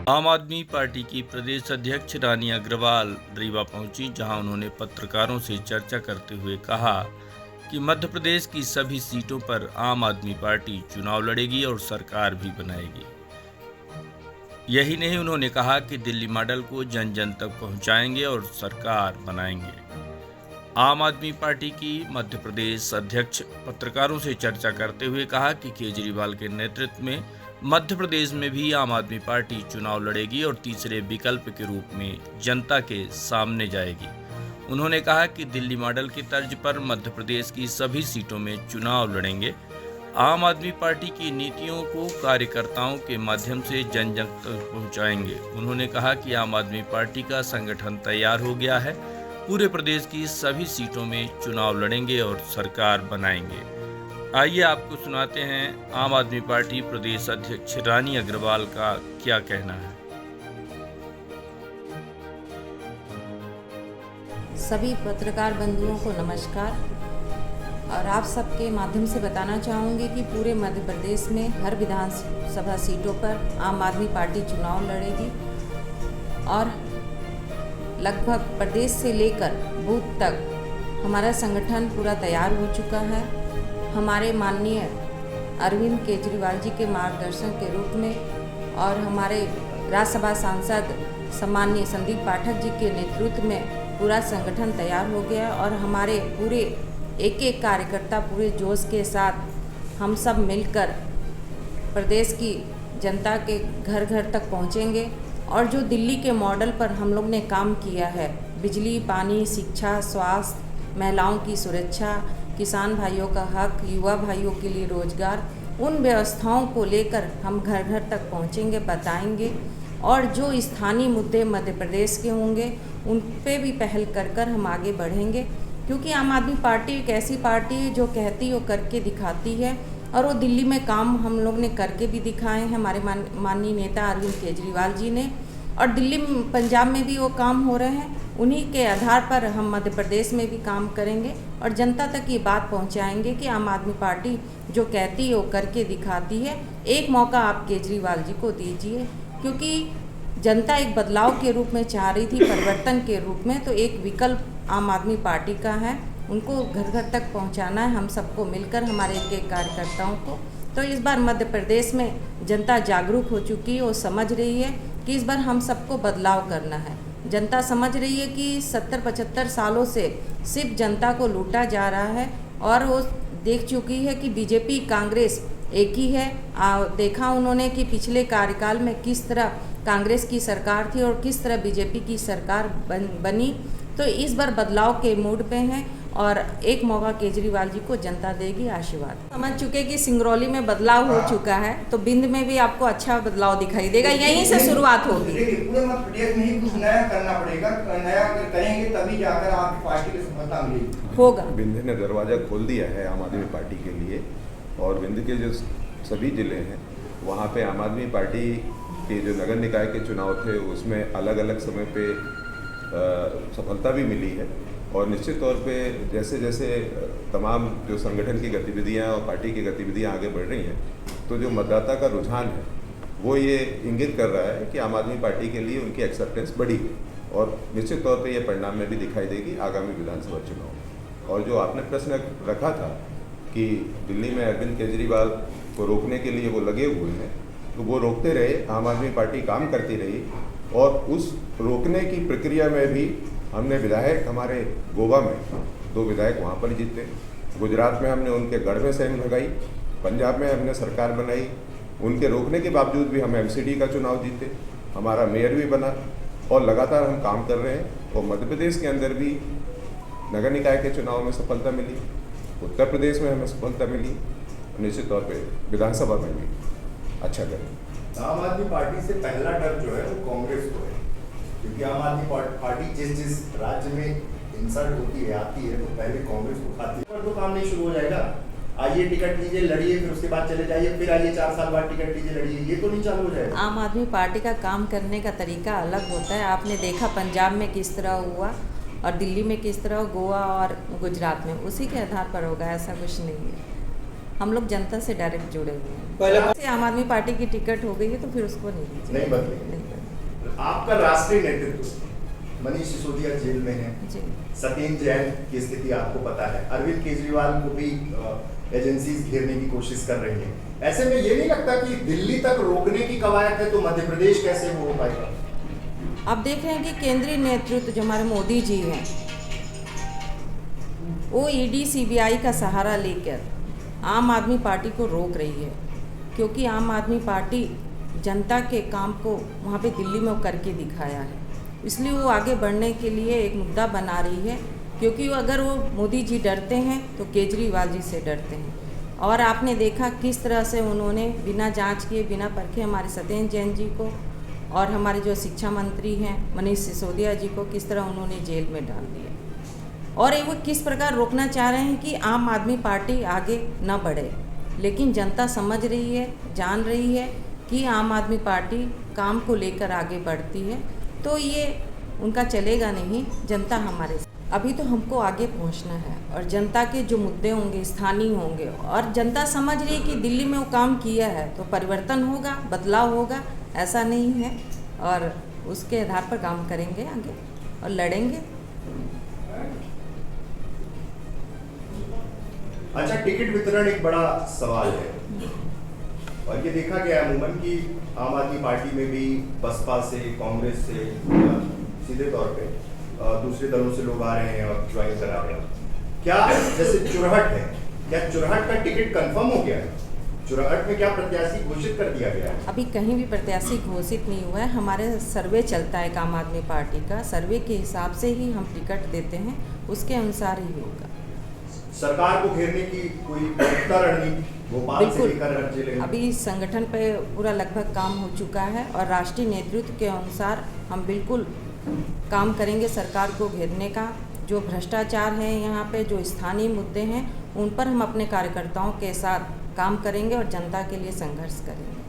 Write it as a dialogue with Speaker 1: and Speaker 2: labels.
Speaker 1: आम आदमी पार्टी की प्रदेश अध्यक्ष रानी अग्रवाल रीवा पहुंची, जहां उन्होंने पत्रकारों से चर्चा करते हुए कहा कि मध्य प्रदेश की सभी सीटों पर आम आदमी पार्टी चुनाव लड़ेगी और सरकार भी बनाएगी। यही नहीं, उन्होंने कहा कि दिल्ली मॉडल को जन जन तक पहुंचाएंगे और सरकार बनाएंगे। आम आदमी पार्टी की मध्य प्रदेश अध्यक्ष पत्रकारों से चर्चा करते हुए कहा कि केजरीवाल के नेतृत्व में मध्य प्रदेश में भी आम आदमी पार्टी चुनाव लड़ेगी और तीसरे विकल्प के रूप में जनता के सामने जाएगी। उन्होंने कहा कि दिल्ली मॉडल की तर्ज पर मध्य प्रदेश की सभी सीटों में चुनाव लड़ेंगे। आम आदमी पार्टी की नीतियों को कार्यकर्ताओं के माध्यम से जन जन तक पहुंचाएंगे। उन्होंने कहा कि आम आदमी पार्टी का संगठन तैयार हो गया है, पूरे प्रदेश की सभी सीटों में चुनाव लड़ेंगे और सरकार बनाएंगे। आइए आपको सुनाते हैं आम आदमी पार्टी प्रदेश अध्यक्ष रानी अग्रवाल का क्या कहना है।
Speaker 2: सभी पत्रकार बंधुओं को नमस्कार। और आप सबके माध्यम से बताना चाहूँगी कि पूरे मध्य प्रदेश में हर विधानसभा सीटों पर आम आदमी पार्टी चुनाव लड़ेगी और लगभग प्रदेश से लेकर बूथ तक हमारा संगठन पूरा तैयार हो चुका है। हमारे माननीय अरविंद केजरीवाल जी के मार्गदर्शन के रूप में और हमारे राज्यसभा सांसद सम्माननीय संदीप पाठक जी के नेतृत्व में पूरा संगठन तैयार हो गया और हमारे पूरे एक एक कार्यकर्ता पूरे जोश के साथ हम सब मिलकर प्रदेश की जनता के घर घर तक पहुंचेंगे और जो दिल्ली के मॉडल पर हम लोग ने काम किया है, बिजली, पानी, शिक्षा, स्वास्थ्य, महिलाओं की सुरक्षा, किसान भाइयों का हक, युवा भाइयों के लिए रोजगार, उन व्यवस्थाओं को लेकर हम घर घर तक पहुंचेंगे, बताएंगे और जो स्थानीय मुद्दे मध्य प्रदेश के होंगे उन पे भी पहल कर हम आगे बढ़ेंगे। क्योंकि आम आदमी पार्टी एक ऐसी पार्टी है जो कहती वो करके दिखाती है और वो दिल्ली में काम हम लोग ने करके भी दिखाए हैं, हमारे माननीय नेता अरविंद केजरीवाल जी ने, और दिल्ली पंजाब में भी वो काम हो रहे हैं। उन्हीं के आधार पर हम मध्य प्रदेश में भी काम करेंगे और जनता तक ये बात पहुंचाएंगे कि आम आदमी पार्टी जो कहती है वो करके दिखाती है। एक मौका आप केजरीवाल जी को दीजिए, क्योंकि जनता एक बदलाव के रूप में चाह रही थी, परिवर्तन के रूप में, तो एक विकल्प आम आदमी पार्टी का है, उनको घर घर तक पहुंचाना है हम सबको मिलकर, हमारे एक एक कार्यकर्ताओं को। तो इस बार मध्य प्रदेश में जनता जागरूक हो चुकी है, वो समझ रही है कि इस बार हम सबको बदलाव करना है। जनता समझ रही है कि 70-75 सालों से सिर्फ जनता को लूटा जा रहा है और वो देख चुकी है कि बीजेपी कांग्रेस एक ही है। देखा उन्होंने कि पिछले कार्यकाल में किस तरह कांग्रेस की सरकार थी और किस तरह बीजेपी की सरकार बनी। तो इस बार बदलाव के मूड पे हैं और एक मौका केजरीवाल जी को जनता देगी आशीर्वाद। समझ चुके कि सिंगरौली में बदलाव हो चुका है, तो बिंद में भी आपको अच्छा बदलाव दिखाई देगा, यहीं से शुरुआत होगी।
Speaker 3: पूरे मध्य प्रदेश में ही कुछ नया करना पड़ेगा, नया करेंगे तभी जाकर आपकी पार्टी को सफलता मिलेगी।
Speaker 2: होगा।
Speaker 4: बिंद ने दरवाजा खोल दिया है आम आदमी पार्टी के लिए और बिंद के जो सभी जिले हैं वहाँ पे आम आदमी पार्टी के जो नगर निकाय के चुनाव थे उसमें अलग अलग समय पे सफलता भी मिली है और निश्चित तौर पे जैसे जैसे तमाम जो संगठन की गतिविधियां और पार्टी की गतिविधियां आगे बढ़ रही हैं, तो जो मतदाता का रुझान है वो ये इंगित कर रहा है कि आम आदमी पार्टी के लिए उनकी एक्सेप्टेंस बढ़ी है और निश्चित तौर पे ये परिणाम में भी दिखाई देगी आगामी विधानसभा चुनाव। और जो आपने प्रश्न रखा था कि दिल्ली में अरविंद केजरीवाल को रोकने के लिए वो लगे हुए हैं, तो वो रोकते रहे, आम आदमी पार्टी काम करती रही और उस रोकने की प्रक्रिया में भी हमने विधायक, हमारे गोवा में 2 विधायक वहाँ पर जीते, गुजरात में हमने उनके गढ़ में सेम लगाई, पंजाब में हमने सरकार बनाई, उनके रोकने के बावजूद भी हम एमसीडी का चुनाव जीते, हमारा मेयर भी बना और लगातार हम काम कर रहे हैं। और मध्य प्रदेश के अंदर भी नगर निकाय के चुनाव में सफलता मिली, उत्तर प्रदेश में हमें सफलता मिली, निश्चित तौर पर विधानसभा में भी अच्छा करें।
Speaker 5: आम आदमी पार्टी से पहला डर जो है वो कांग्रेस को है, क्योंकि आम आदमी पार्टी जिस राज्य में इंसल्ट होती है, आती है, तो पहले कांग्रेस को खाती है। पर तो काम नहीं शुरू हो जाएगा, आइए टिकट लीजिए, लड़िए, फिर उसके बाद चले जाइए, फिर आइए 4 साल बाद टिकट लीजिए, लड़िए, ये तो नहीं चालू हो जाएगा।
Speaker 2: आम आदमी पार्टी का काम करने का तरीका अलग होता है। आपने देखा पंजाब में किस तरह हुआ और दिल्ली में किस तरह, गोवा और गुजरात में, उसी के आधार पर होगा, ऐसा कुछ नहीं है। हम लोग जनता से डायरेक्ट जुड़े हुए हैं। पहले आम आदमी पार्टी की टिकट हो गई है तो फिर उसको नहीं दीजिए,
Speaker 5: नहीं बदलेगी।
Speaker 2: नहीं बदलेगी।
Speaker 5: आपका राष्ट्रीय नेतृत्व, मनीष सिसोदिया जेल में है,
Speaker 2: जी।
Speaker 5: सत्येंद्र जैन की स्थिति आपको पता है, अरविंद केजरीवाल को भी एजेंसीज घेरने की कोशिश कर रही हैं। ऐसे में ये नहीं लगता कि दिल्ली तक रोकने की कवायद है तो मध्य प्रदेश कैसे हो पाएगा?
Speaker 2: अब देख रहे हैं कि केंद्रीय नेतृत्व जो हमारे मोदी जी हैं, वो ईडी सीबीआई का सहारा लेकर आम आदमी पार्टी को रोक रही है, क्योंकि आम आदमी पार्टी जनता के काम को वहाँ पे दिल्ली में वो करके दिखाया है। इसलिए वो आगे बढ़ने के लिए एक मुद्दा बना रही है, क्योंकि अगर वो मोदी जी डरते हैं तो केजरीवाल जी से डरते हैं। और आपने देखा किस तरह से उन्होंने बिना जांच किए, बिना परखे हमारे सत्येंद्र जैन जी को और हमारे जो शिक्षा मंत्री हैं मनीष सिसोदिया जी को किस तरह उन्होंने जेल में डाल दिया। और ये वो किस प्रकार रोकना चाह रहे हैं कि आम आदमी पार्टी आगे न बढ़े, लेकिन जनता समझ रही है, जान रही है कि आम आदमी पार्टी काम को लेकर आगे बढ़ती है, तो ये उनका चलेगा नहीं। जनता हमारे अभी तो हमको आगे पहुंचना है और जनता के जो मुद्दे होंगे स्थानीय होंगे, और जनता समझ रही है कि दिल्ली में वो काम किया है तो परिवर्तन होगा, बदलाव होगा, ऐसा नहीं है। और उसके आधार पर काम करेंगे आगे और लड़ेंगे।
Speaker 5: अच्छा, टिकट वितरण एक बड़ा सवाल है और ये देखा गया अमूमन कि आम आदमी पार्टी में भी बसपा से, कांग्रेस से सीधे तौर पे दूसरे दलों से लोग आ रहे हैं और ज्वाइन करा रहे हैं। क्या जैसे चुरहट है, क्या चुरहट का टिकट कंफर्म हो गया है? चुरहट में क्या प्रत्याशी घोषित कर दिया गया है?
Speaker 2: अभी कहीं भी प्रत्याशी घोषित नहीं हुआ है। हमारे सर्वे चलता है आम आदमी पार्टी का, सर्वे के हिसाब से ही हम टिकट देते हैं, उसके अनुसार ही होगा।
Speaker 5: सरकार को घेरने की कोई बढ़ता रणनीति भोपाल से लेकर हर जिले में?
Speaker 2: अभी संगठन पे पूरा लगभग काम हो चुका है और राष्ट्रीय नेतृत्व के अनुसार हम बिल्कुल काम करेंगे सरकार को घेरने का। जो भ्रष्टाचार है यहाँ पे, जो स्थानीय मुद्दे हैं, उन पर हम अपने कार्यकर्ताओं के साथ काम करेंगे और जनता के लिए संघर्ष करेंगे।